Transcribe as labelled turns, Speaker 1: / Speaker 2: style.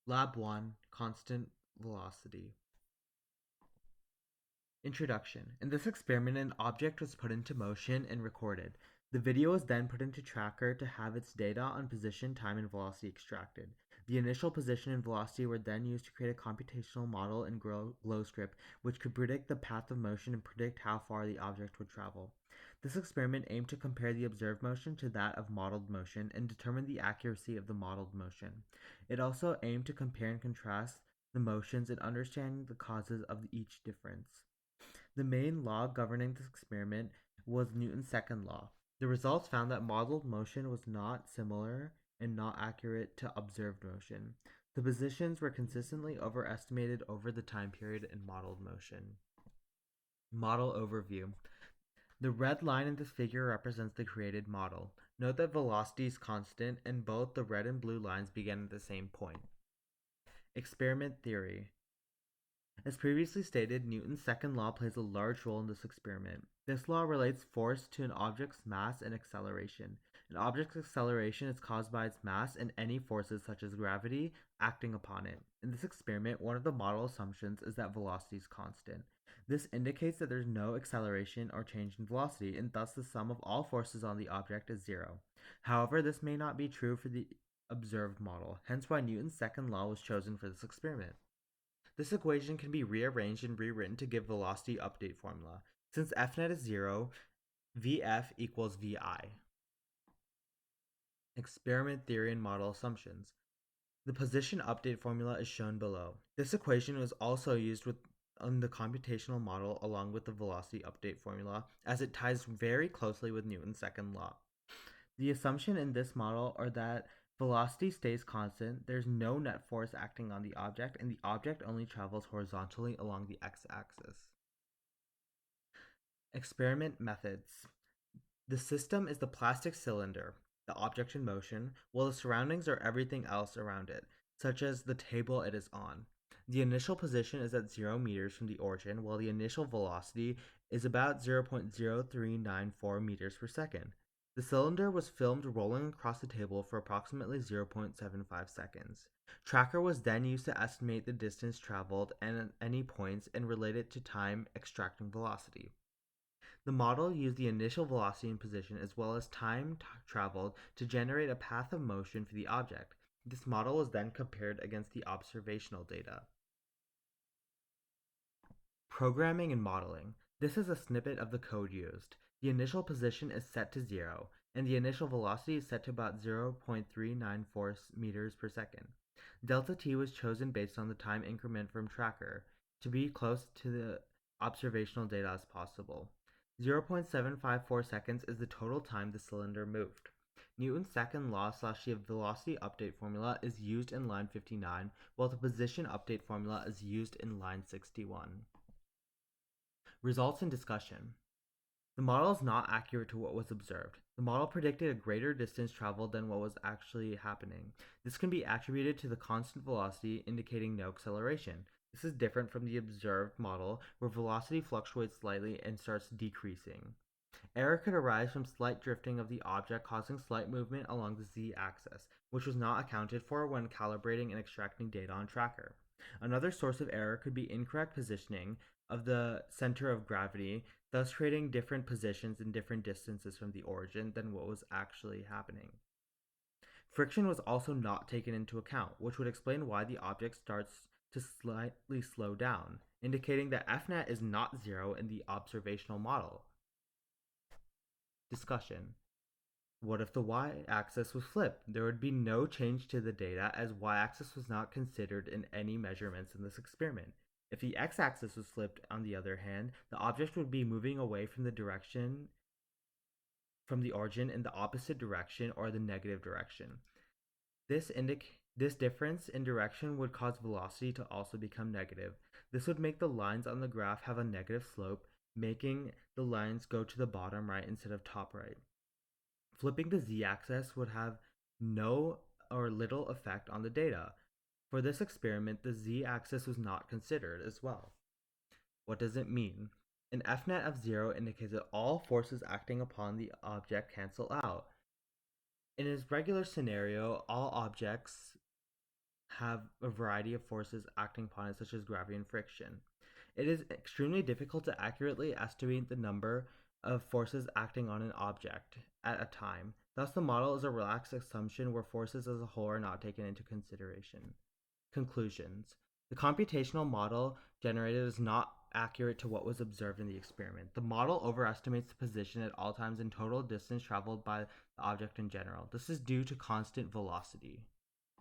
Speaker 1: Lab 1, Constant Velocity. Introduction. In this experiment, an object was put into motion and recorded. The video was then put into Tracker to have its data on position, time, and velocity extracted. The initial position and velocity were then used to create a computational model in GlowScript, which could predict the path of motion and predict how far the object would travel. This experiment aimed to compare the observed motion to that of modeled motion and determine the accuracy of the modeled motion. It also aimed to compare and contrast the motions and understand the causes of each difference. The main law governing this experiment was Newton's second law. The results found that modeled motion was not similar and not accurate to observed motion. The positions were consistently overestimated over the time period in modeled motion. Model overview. The red line in this figure represents the created model. Note that velocity is constant and both the red and blue lines begin at the same point. Experiment theory. As previously stated, Newton's second law plays a large role in this experiment. This law relates force to an object's mass and acceleration. An object's acceleration is caused by its mass and any forces such as gravity acting upon it. In this experiment, one of the model assumptions is that velocity is constant. This indicates that there's no acceleration or change in velocity, and thus the sum of all forces on the object is zero. However, this may not be true for the observed model, hence why Newton's second law was chosen for this experiment. This equation can be rearranged and rewritten to give velocity update formula. Since Fnet is 0, Vf equals Vi. Experiment theory and model assumptions. The position update formula is shown below. This equation was also used on the computational model along with the velocity update formula, as it ties very closely with Newton's second law. The assumption in this model are that velocity stays constant, there's no net force acting on the object, and the object only travels horizontally along the x-axis. Experiment methods. The system is the plastic cylinder, the object in motion, while the surroundings are everything else around it, such as the table it is on. The initial position is at 0 meters from the origin, while the initial velocity is about 0.0394 meters per second. The cylinder was filmed rolling across the table for approximately 0.75 seconds. Tracker was then used to estimate the distance traveled and any points and relate it to time extracting velocity. The model used the initial velocity and position as well as time traveled to generate a path of motion for the object. This model was then compared against the observational data. Programming and modeling. This is a snippet of the code used. The initial position is set to 0, and the initial velocity is set to about 0.394 meters per second. Delta t was chosen based on the time increment from Tracker to be close to the observational data as possible. 0.754 seconds is the total time the cylinder moved. Newton's second law / the velocity update formula is used in line 59, while the position update formula is used in line 61. Results and discussion. The model is not accurate to what was observed. The model predicted a greater distance traveled than what was actually happening. This can be attributed to the constant velocity indicating no acceleration. This is different from the observed model, where velocity fluctuates slightly and starts decreasing. Error could arise from slight drifting of the object causing slight movement along the z-axis, which was not accounted for when calibrating and extracting data on Tracker. Another source of error could be incorrect positioning of the center of gravity, thus creating different positions and different distances from the origin than what was actually happening. Friction was also not taken into account, which would explain why the object starts to slightly slow down, indicating that Fnet is not 0 in the observational model. Discussion. What if the y-axis was flipped? There would be no change to the data, as y-axis was not considered in any measurements in this experiment. If the x-axis was flipped, on the other hand, the object would be moving away from the origin in the opposite direction or the negative direction. This difference in direction would cause velocity to also become negative. This would make the lines on the graph have a negative slope, making the lines go to the bottom right instead of top right. Flipping the z-axis would have no or little effect on the data. For this experiment, the z-axis was not considered as well. What does it mean? An Fnet of 0 indicates that all forces acting upon the object cancel out. In a regular scenario, all objects have a variety of forces acting upon it, such as gravity and friction. It is extremely difficult to accurately estimate the number of forces acting on an object at a time. Thus, the model is a relaxed assumption where forces as a whole are not taken into consideration. Conclusions. The computational model generated is not accurate to what was observed in the experiment. The model overestimates the position at all times and total distance traveled by the object in general. This is due to constant velocity.